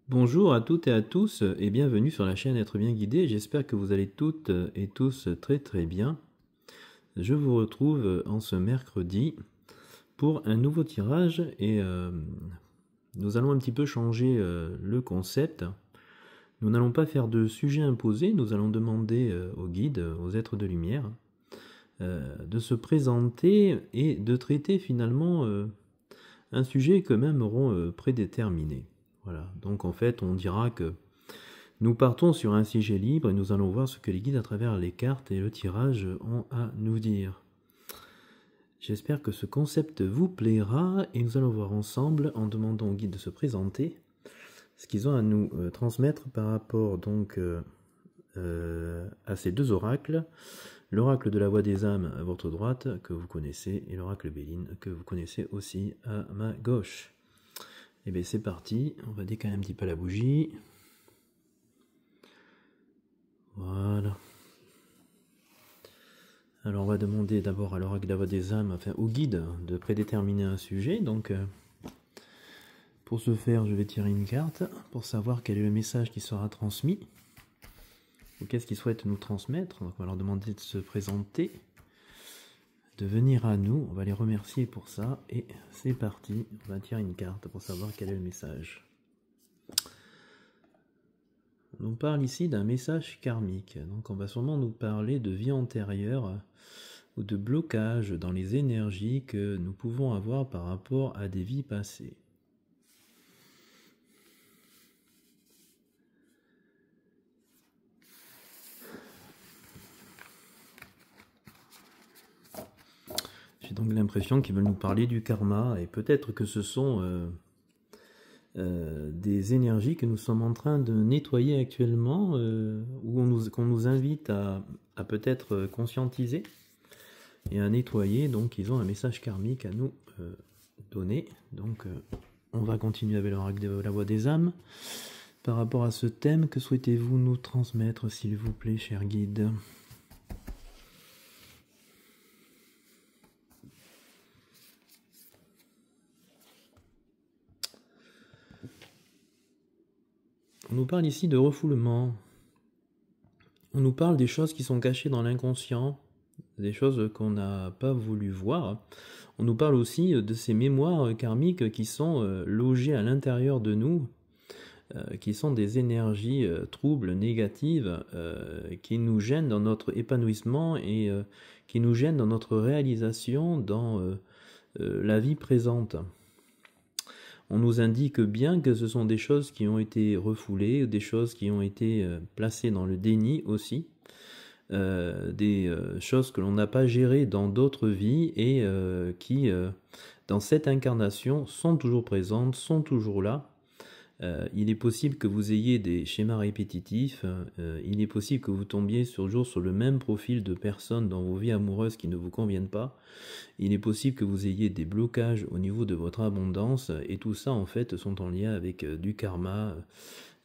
Bonjour à toutes et à tous et bienvenue sur la chaîne Être bien guidé. J'espère que vous allez toutes et tous très très bien. Je vous retrouve en ce mercredi pour un nouveau tirage et nous allons un petit peu changer le concept. Nous n'allons pas faire de sujet imposé, nous allons demander aux guides, aux êtres de lumière, de se présenter et de traiter finalement un sujet qu'eux-mêmes auront prédéterminé. Voilà, donc en fait on dira que nous partons sur un sujet libre et nous allons voir ce que les guides à travers les cartes et le tirage ont à nous dire. J'espère que ce concept vous plaira et nous allons voir ensemble, en demandant aux guides de se présenter, ce qu'ils ont à nous transmettre par rapport donc à ces deux oracles. L'oracle de la voix des âmes à votre droite, que vous connaissez, et l'oracle Béline, que vous connaissez aussi à ma gauche. Et bien c'est parti, on va décaler un petit peu la bougie. Voilà. Alors on va demander d'abord à l'oracle de la voix des âmes, enfin au guide, de prédéterminer un sujet. Donc pour ce faire, je vais tirer une carte pour savoir quel est le message qui sera transmis. Ou qu'est-ce qu'ils souhaitent nous transmettre. Donc on va leur demander de se présenter, de venir à nous. On va les remercier pour ça. Et c'est parti, on va tirer une carte pour savoir quel est le message. On parle ici d'un message karmique. Donc on va sûrement nous parler de vie antérieure ou de blocage dans les énergies que nous pouvons avoir par rapport à des vies passées. J'ai donc l'impression qu'ils veulent nous parler du karma, et peut-être que ce sont des énergies que nous sommes en train de nettoyer actuellement, ou qu'on nous invite à peut-être conscientiser et à nettoyer. Donc ils ont un message karmique à nous donner. Donc on va continuer avec l'oracle de la voix des âmes. Par rapport à ce thème, que souhaitez-vous nous transmettre, s'il vous plaît, cher guide ? On nous parle ici de refoulement. On nous parle des choses qui sont cachées dans l'inconscient, des choses qu'on n'a pas voulu voir. On nous parle aussi de ces mémoires karmiques qui sont logées à l'intérieur de nous, qui sont des énergies troubles, négatives, qui nous gênent dans notre épanouissement et qui nous gênent dans notre réalisation dans la vie présente. On nous indique bien que ce sont des choses qui ont été refoulées, des choses qui ont été placées dans le déni aussi, des choses que l'on n'a pas gérées dans d'autres vies et qui, dans cette incarnation, sont toujours présentes, sont toujours là. Il est possible que vous ayez des schémas répétitifs, il est possible que vous tombiez toujours sur le même profil de personnes dans vos vies amoureuses qui ne vous conviennent pas, il est possible que vous ayez des blocages au niveau de votre abondance, et tout ça en fait sont en lien avec du karma,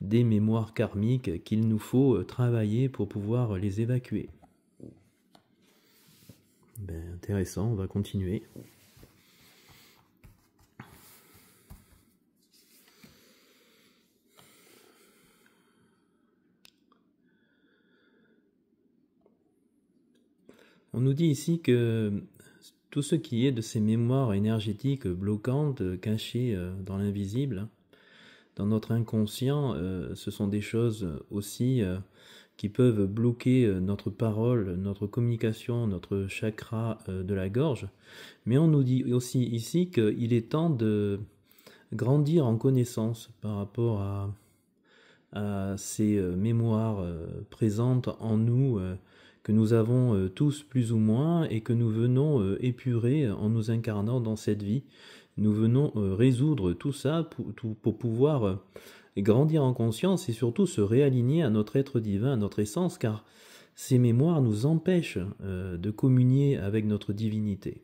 des mémoires karmiques qu'il nous faut travailler pour pouvoir les évacuer. Ben, intéressant, on va continuer. On nous dit ici que tout ce qui est de ces mémoires énergétiques bloquantes, cachées dans l'invisible, dans notre inconscient, ce sont des choses aussi qui peuvent bloquer notre parole, notre communication, notre chakra de la gorge. Mais on nous dit aussi ici qu'il est temps de grandir en connaissance par rapport à ces mémoires présentes en nous, que nous avons tous plus ou moins et que nous venons épurer en nous incarnant dans cette vie. Nous venons résoudre tout ça pour pouvoir grandir en conscience et surtout se réaligner à notre être divin, à notre essence, car ces mémoires nous empêchent de communier avec notre divinité.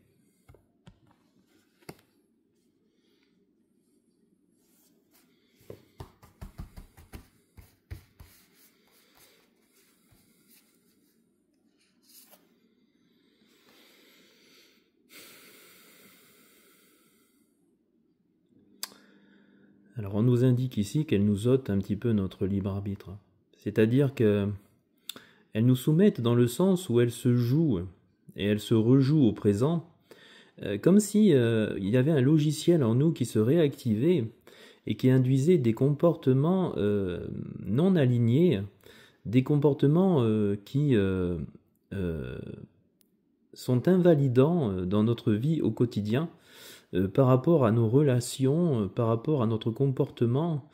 Alors on nous indique ici qu'elles nous ôtent un petit peu notre libre arbitre. C'est-à-dire qu'elles nous soumettent dans le sens où elles se jouent et elles se rejouent au présent, comme si il y avait un logiciel en nous qui se réactivait et qui induisait des comportements non alignés, des comportements qui sont invalidants dans notre vie au quotidien, par rapport à nos relations, par rapport à notre comportement,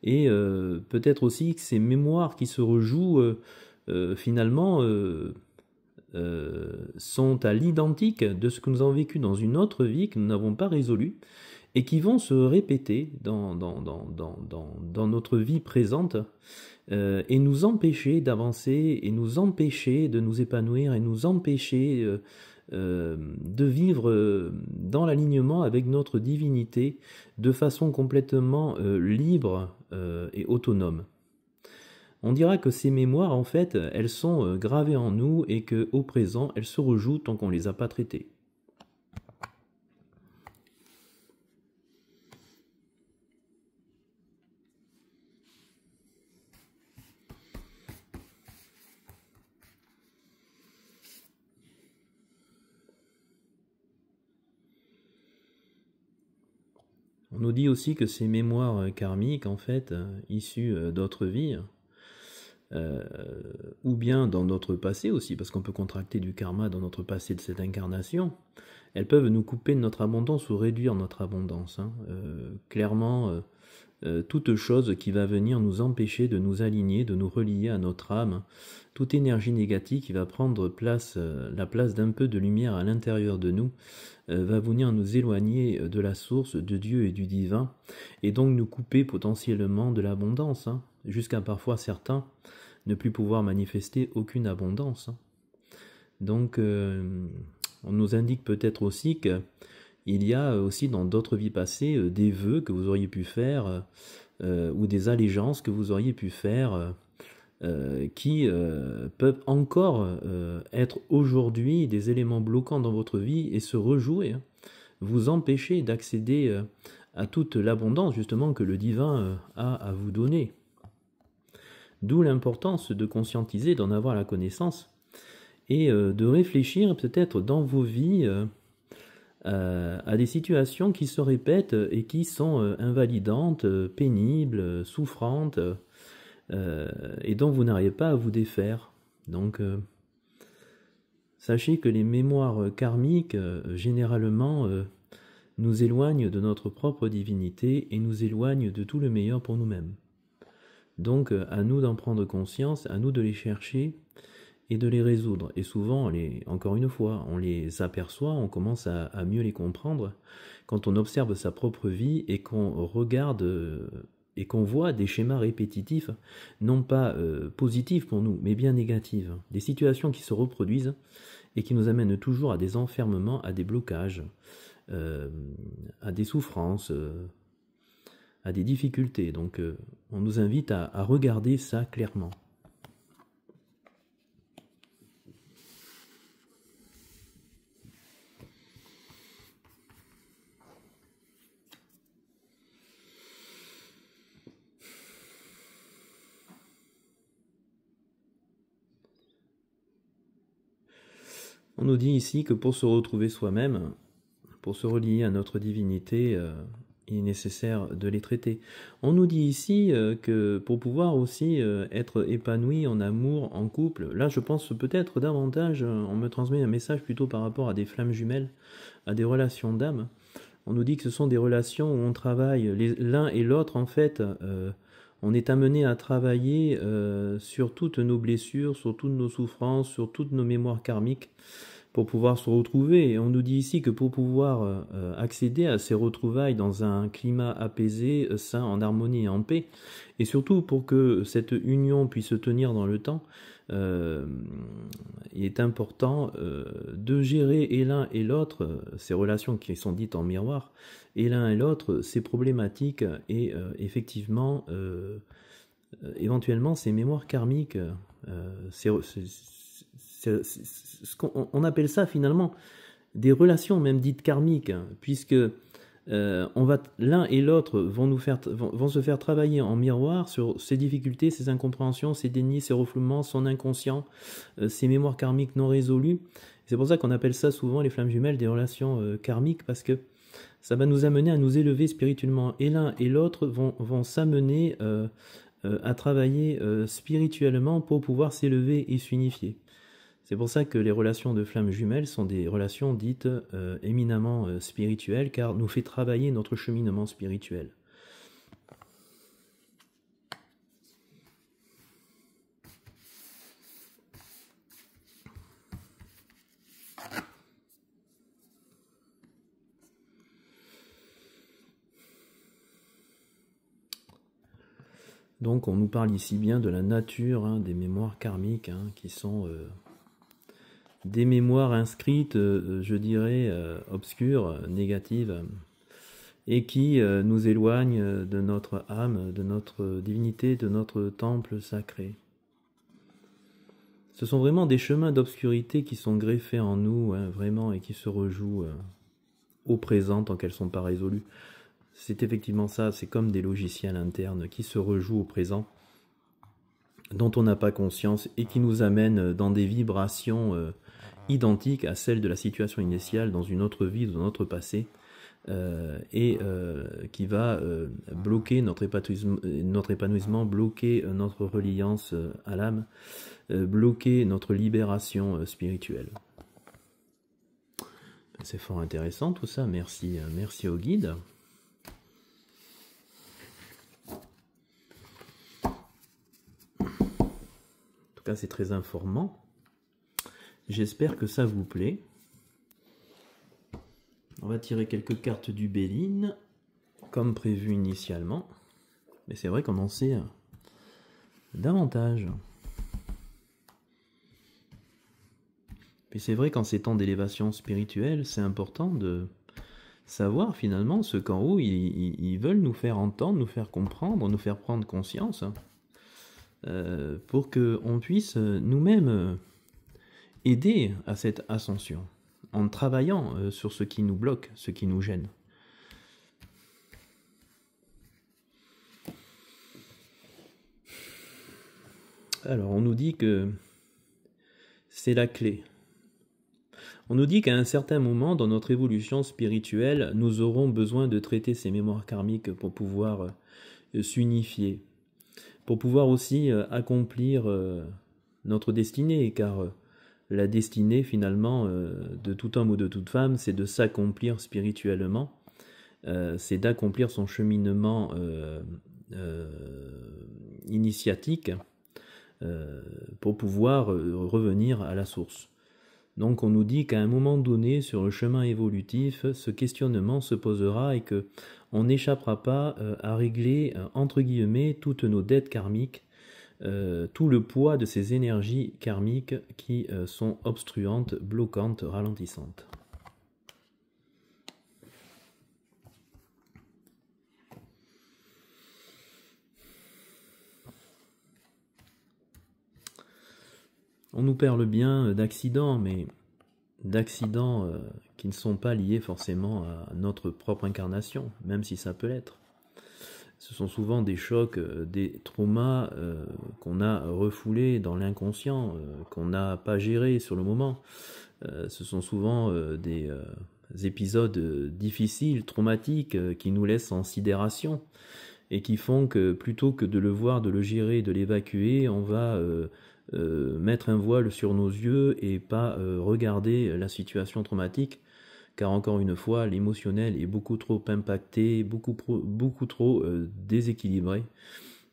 et peut-être aussi que ces mémoires qui se rejouent finalement sont à l'identique de ce que nous avons vécu dans une autre vie que nous n'avons pas résolue et qui vont se répéter dans notre vie présente et nous empêcher d'avancer et nous empêcher de nous épanouir et nous empêcher de vivre dans l'alignement avec notre divinité de façon complètement libre et autonome. On dira que ces mémoires, en fait, elles sont gravées en nous et qu'au présent, elles se rejouent tant qu'on ne les a pas traitées. On nous dit aussi que ces mémoires karmiques, en fait, issues d'autres vies, ou bien dans notre passé aussi, parce qu'on peut contracter du karma dans notre passé de cette incarnation, elles peuvent nous couper de notre abondance ou réduire notre abondance. Clairement, toute chose qui va venir nous empêcher de nous aligner, de nous relier à notre âme, toute énergie négative qui va prendre la place d'un peu de lumière à l'intérieur de nous, va venir nous éloigner de la source, de Dieu et du divin, et donc nous couper potentiellement de l'abondance, jusqu'à parfois certains ne plus pouvoir manifester aucune abondance. Donc on nous indique peut-être aussi qu'il y a aussi dans d'autres vies passées des vœux que vous auriez pu faire ou des allégeances que vous auriez pu faire qui peuvent encore être aujourd'hui des éléments bloquants dans votre vie et se rejouer, vous empêcher d'accéder à toute l'abondance justement que le divin a à vous donner. D'où l'importance de conscientiser, d'en avoir la connaissance et de réfléchir peut-être dans vos vies à des situations qui se répètent et qui sont invalidantes, pénibles, souffrantes, et dont vous n'arrivez pas à vous défaire. Donc, sachez que les mémoires karmiques, généralement, nous éloignent de notre propre divinité et nous éloignent de tout le meilleur pour nous-mêmes. Donc, à nous d'en prendre conscience, à nous de les chercher et de les résoudre. Et souvent, encore une fois, on les aperçoit, on commence à mieux les comprendre quand on observe sa propre vie et qu'on regarde et qu'on voit des schémas répétitifs, non pas positifs pour nous, mais bien négatifs. Des situations qui se reproduisent et qui nous amènent toujours à des enfermements, à des blocages, à des souffrances, à des difficultés. Donc on nous invite à regarder ça clairement. On nous dit ici que pour se retrouver soi-même, pour se relier à notre divinité, il est nécessaire de les traiter. On nous dit ici que pour pouvoir aussi être épanoui en amour, en couple, là je pense peut-être davantage, on me transmet un message plutôt par rapport à des flammes jumelles, à des relations d'âme. On nous dit que ce sont des relations où on travaille l'un et l'autre en fait. On est amené à travailler sur toutes nos blessures, sur toutes nos souffrances, sur toutes nos mémoires karmiques pour pouvoir se retrouver. Et on nous dit ici que pour pouvoir accéder à ces retrouvailles dans un climat apaisé, sain, en harmonie et en paix, et surtout pour que cette union puisse se tenir dans le temps, il est important de gérer et l'un et l'autre, ces relations qui sont dites en miroir, et l'un et l'autre, ces problématiques et effectivement, éventuellement, ces mémoires karmiques, on appelle ça finalement des relations même dites karmiques, puisque l'un et l'autre vont se faire travailler en miroir sur ses difficultés, ses incompréhensions, ses dénis, ses refoulements, son inconscient, ses mémoires karmiques non résolues. C'est pour ça qu'on appelle ça souvent les flammes jumelles des relations karmiques, parce que ça va nous amener à nous élever spirituellement. Et l'un et l'autre vont s'amener à travailler spirituellement pour pouvoir s'élever et s'unifier. C'est pour ça que les relations de flammes jumelles sont des relations dites éminemment spirituelles, car nous fait travailler notre cheminement spirituel. Donc on nous parle ici bien de la nature des mémoires karmiques, qui sont des mémoires inscrites, je dirais, obscures, négatives, et qui nous éloignent de notre âme, de notre divinité, de notre temple sacré. Ce sont vraiment des chemins d'obscurité qui sont greffés en nous, vraiment, et qui se rejouent au présent tant qu'elles ne sont pas résolues. C'est effectivement ça, c'est comme des logiciels internes qui se rejouent au présent, dont on n'a pas conscience, et qui nous amènent dans des vibrations identiques à celles de la situation initiale dans une autre vie, dans notre passé, et qui va bloquer notre épanouissement, bloquer notre reliance à l'âme, bloquer notre libération spirituelle. C'est fort intéressant tout ça, merci au guide. En tout cas, c'est très informant. J'espère que ça vous plaît. On va tirer quelques cartes du Béline, comme prévu initialement. Mais c'est vrai qu'on en sait davantage. Puis c'est vrai qu'en ces temps d'élévation spirituelle, c'est important de savoir finalement ce qu'en haut ils veulent nous faire entendre, nous faire comprendre, nous faire prendre conscience, pour qu'on puisse nous-mêmes aider à cette ascension, en travaillant sur ce qui nous bloque, ce qui nous gêne. Alors, on nous dit que c'est la clé. On nous dit qu'à un certain moment dans notre évolution spirituelle, nous aurons besoin de traiter ces mémoires karmiques pour pouvoir s'unifier, pour pouvoir aussi accomplir notre destinée, car la destinée finalement de tout homme ou de toute femme, c'est de s'accomplir spirituellement, c'est d'accomplir son cheminement initiatique pour pouvoir revenir à la source. Donc on nous dit qu'à un moment donné, sur le chemin évolutif, ce questionnement se posera et que on n'échappera pas à régler, entre guillemets, toutes nos dettes karmiques, tout le poids de ces énergies karmiques qui sont obstruantes, bloquantes, ralentissantes. On nous parle bien d'accidents, mais d'accidents qui ne sont pas liés forcément à notre propre incarnation, même si ça peut l'être. Ce sont souvent des chocs, des traumas qu'on a refoulés dans l'inconscient, qu'on n'a pas gérés sur le moment. Ce sont souvent des épisodes difficiles, traumatiques, qui nous laissent en sidération et qui font que plutôt que de le voir, de le gérer, de l'évacuer, on va mettre un voile sur nos yeux et pas regarder la situation traumatique, car encore une fois, l'émotionnel est beaucoup trop impacté, beaucoup trop déséquilibré.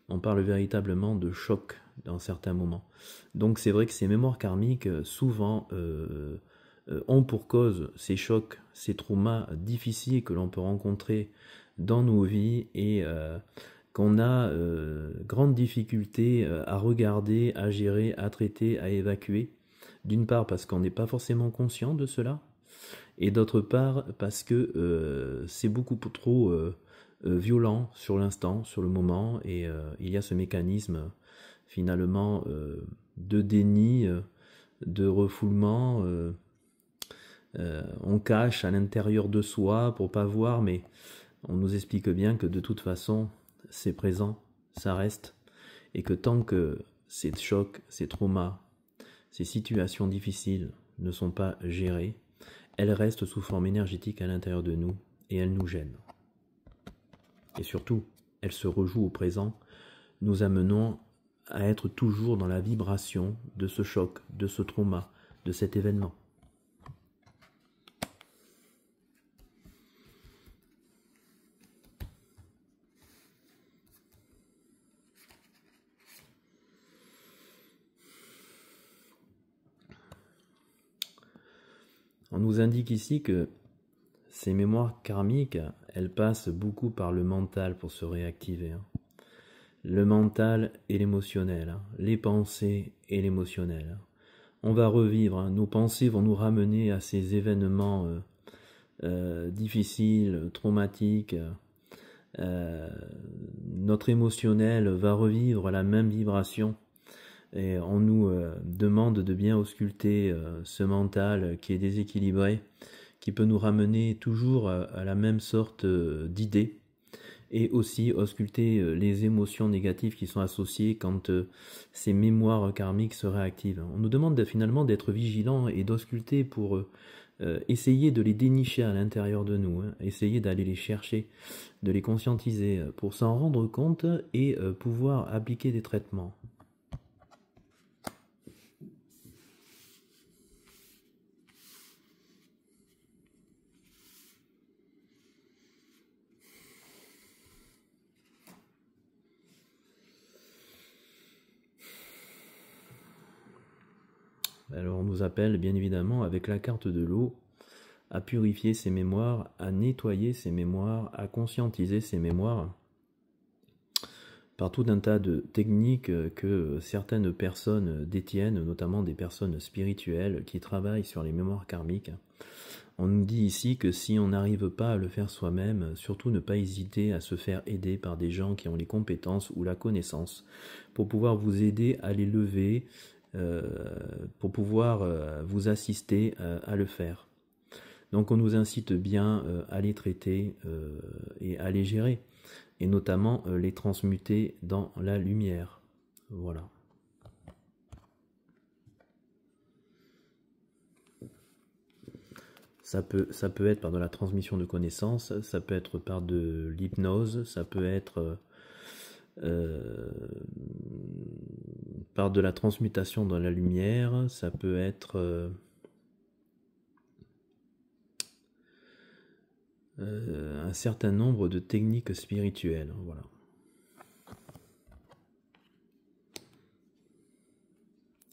On parle véritablement de choc dans certains moments. Donc c'est vrai que ces mémoires karmiques, souvent, ont pour cause ces chocs, ces traumas difficiles que l'on peut rencontrer dans nos vies et qu'on a grande difficulté à regarder, à gérer, à traiter, à évacuer. D'une part parce qu'on n'est pas forcément conscient de cela, et d'autre part parce que c'est beaucoup trop violent sur l'instant, sur le moment, et il y a ce mécanisme finalement de déni, de refoulement, on cache à l'intérieur de soi pour pas voir, mais on nous explique bien que de toute façon, c'est présent, ça reste, et que tant que ces chocs, ces traumas, ces situations difficiles ne sont pas gérées, elles restent sous forme énergétique à l'intérieur de nous, et elles nous gênent. Et surtout, elles se rejouent au présent, nous amenant à être toujours dans la vibration de ce choc, de ce trauma, de cet événement. On nous indique ici que ces mémoires karmiques, elles passent beaucoup par le mental pour se réactiver. Le mental et l'émotionnel, les pensées et l'émotionnel. On va revivre, nos pensées vont nous ramener à ces événements difficiles, traumatiques. Notre émotionnel va revivre la même vibration. Et on nous demande de bien ausculter ce mental qui est déséquilibré, qui peut nous ramener toujours à la même sorte d'idées, et aussi ausculter les émotions négatives qui sont associées quand ces mémoires karmiques se réactivent. On nous demande finalement d'être vigilants et d'ausculter pour essayer de les dénicher à l'intérieur de nous, essayer d'aller les chercher, de les conscientiser pour s'en rendre compte et pouvoir appliquer des traitements. Alors on nous appelle bien évidemment avec la carte de l'eau à purifier ces mémoires, à nettoyer ces mémoires, à conscientiser ces mémoires par tout un tas de techniques que certaines personnes détiennent, notamment des personnes spirituelles qui travaillent sur les mémoires karmiques. On nous dit ici que si on n'arrive pas à le faire soi-même, surtout ne pas hésiter à se faire aider par des gens qui ont les compétences ou la connaissance pour pouvoir vous aider à les lever, pour pouvoir vous assister à le faire. Donc on nous incite bien à les traiter et à les gérer, et notamment les transmuter dans la lumière. Voilà. Ça peut être par de la transmission de connaissances, ça peut être par de l'hypnose, ça peut être par de la transmutation dans la lumière, ça peut être un certain nombre de techniques spirituelles. Voilà.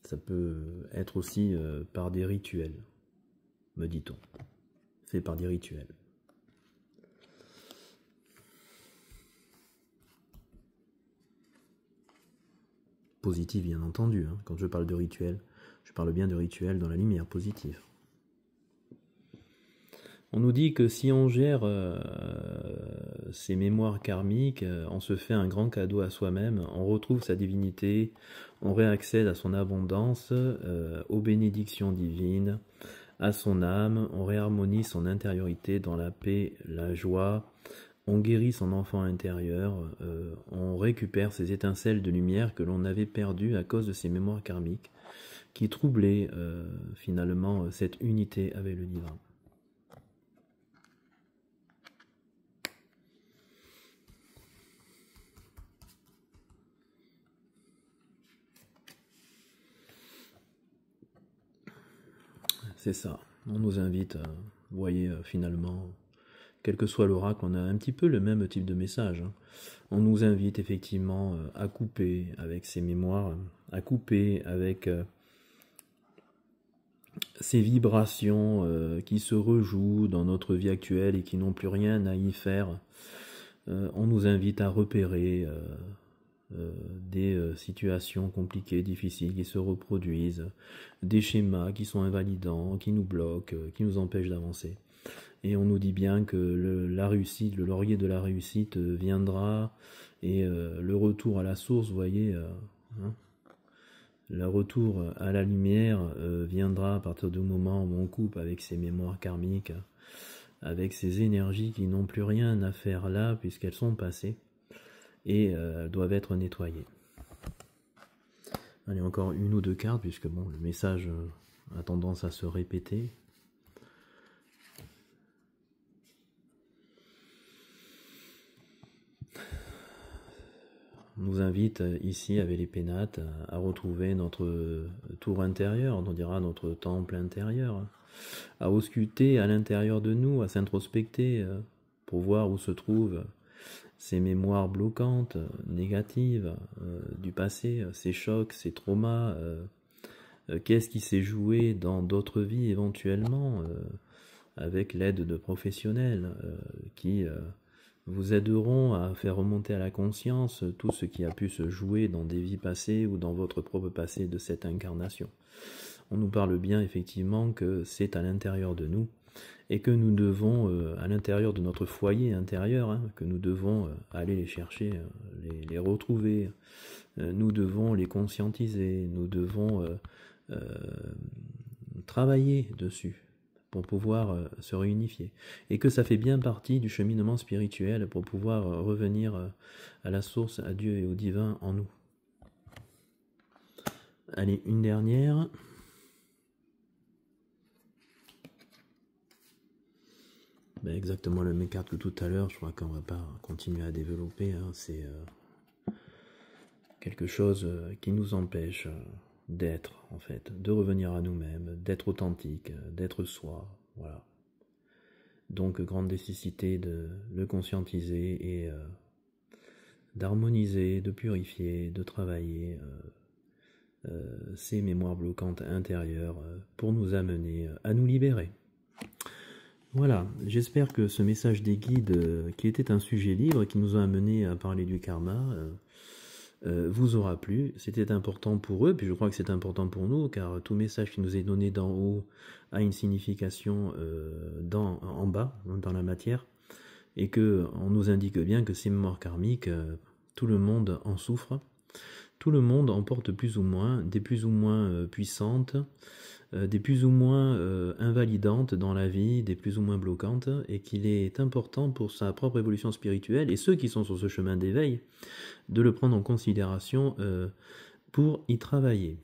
Ça peut être aussi par des rituels, me dit-on. Fait par des rituels. Positif, bien entendu. Quand je parle de rituel, je parle bien de rituel dans la lumière positive. On nous dit que si on gère ces mémoires karmiques, on se fait un grand cadeau à soi-même, on retrouve sa divinité, on réaccède à son abondance, aux bénédictions divines, à son âme, on réharmonise son intériorité dans la paix, la joie, on guérit son enfant intérieur, on récupère ces étincelles de lumière que l'on avait perdues à cause de ces mémoires karmiques qui troublaient finalement cette unité avec le divin. C'est ça, on nous invite, vous voyez, finalement, quel que soit l'oracle, on a un petit peu le même type de message. On nous invite effectivement à couper avec ces mémoires, à couper avec ces vibrations qui se rejouent dans notre vie actuelle et qui n'ont plus rien à y faire. On nous invite à repérer des situations compliquées, difficiles, qui se reproduisent, des schémas qui sont invalidants, qui nous bloquent, qui nous empêchent d'avancer. Et on nous dit bien que la réussite, le laurier de la réussite viendra, et le retour à la source, vous voyez, Le retour à la lumière viendra à partir du moment où on coupe avec ces mémoires karmiques, avec ces énergies qui n'ont plus rien à faire là puisqu'elles sont passées et elles doivent être nettoyées. Allez, encore une ou deux cartes puisque bon, le message a tendance à se répéter. On nous invite ici avec les pénates à retrouver notre tour intérieur, on dira notre temple intérieur, à ausculter à l'intérieur de nous, à s'introspecter pour voir où se trouvent ces mémoires bloquantes, négatives du passé, ces chocs, ces traumas, qu'est-ce qui s'est joué dans d'autres vies éventuellement, avec l'aide de professionnels qui vous aideront à faire remonter à la conscience tout ce qui a pu se jouer dans des vies passées ou dans votre propre passé de cette incarnation. On nous parle bien effectivement que c'est à l'intérieur de nous et que nous devons, à l'intérieur de notre foyer intérieur, que nous devons aller les chercher, les retrouver, nous devons les conscientiser, nous devons travailler dessus pour pouvoir se réunifier. Et que ça fait bien partie du cheminement spirituel pour pouvoir revenir à la source, à Dieu et au divin en nous. Allez, une dernière. Ben exactement le même carte que tout à l'heure, je crois qu'on ne va pas continuer à développer. C'est quelque chose qui nous empêche d'être, en fait, de revenir à nous-mêmes, d'être authentique, d'être soi, voilà. Donc, grande nécessité de le conscientiser et d'harmoniser, de purifier, de travailler ces mémoires bloquantes intérieures pour nous amener à nous libérer. Voilà, j'espère que ce message des guides, qui était un sujet libre, qui nous a amené à parler du karma, vous aura plu. C'était important pour eux, puis je crois que c'est important pour nous, car tout message qui nous est donné d'en haut a une signification en bas, dans la matière, et que on nous indique bien que ces mémoires karmiques, tout le monde en souffre, tout le monde en porte plus ou moins, des plus ou moins puissantes, des plus ou moins invalidantes dans la vie, des plus ou moins bloquantes, et qu'il est important pour sa propre évolution spirituelle, et ceux qui sont sur ce chemin d'éveil, de le prendre en considération pour y travailler.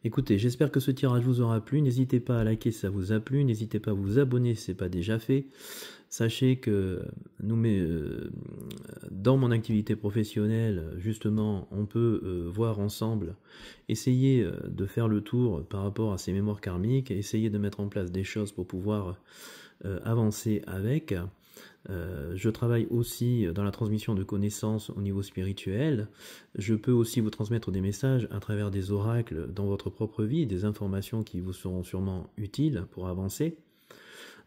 Écoutez, j'espère que ce tirage vous aura plu, n'hésitez pas à liker si ça vous a plu, n'hésitez pas à vous abonner si ce n'est pas déjà fait. Sachez que dans mon activité professionnelle, justement, on peut voir ensemble, essayer de faire le tour par rapport à ces mémoires karmiques, essayer de mettre en place des choses pour pouvoir avancer avec. Je travaille aussi dans la transmission de connaissances au niveau spirituel. Je peux aussi vous transmettre des messages à travers des oracles dans votre propre vie, des informations qui vous seront sûrement utiles pour avancer.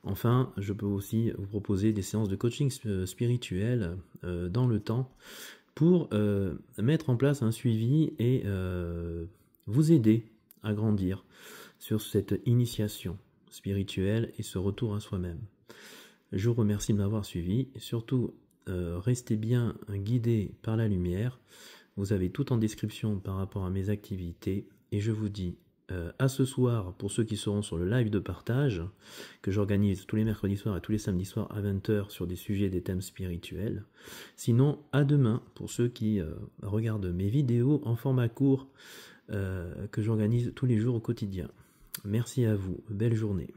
Enfin, je peux aussi vous proposer des séances de coaching spirituel dans le temps pour mettre en place un suivi et vous aider à grandir sur cette initiation spirituelle et ce retour à soi-même. Je vous remercie de m'avoir suivi et surtout restez bien guidés par la lumière. Vous avez tout en description par rapport à mes activités et je vous dis à ce soir pour ceux qui seront sur le live de partage que j'organise tous les mercredis soirs et tous les samedis soirs à 20 h sur des sujets, des thèmes spirituels. Sinon, à demain pour ceux qui regardent mes vidéos en format court que j'organise tous les jours au quotidien. Merci à vous, belle journée.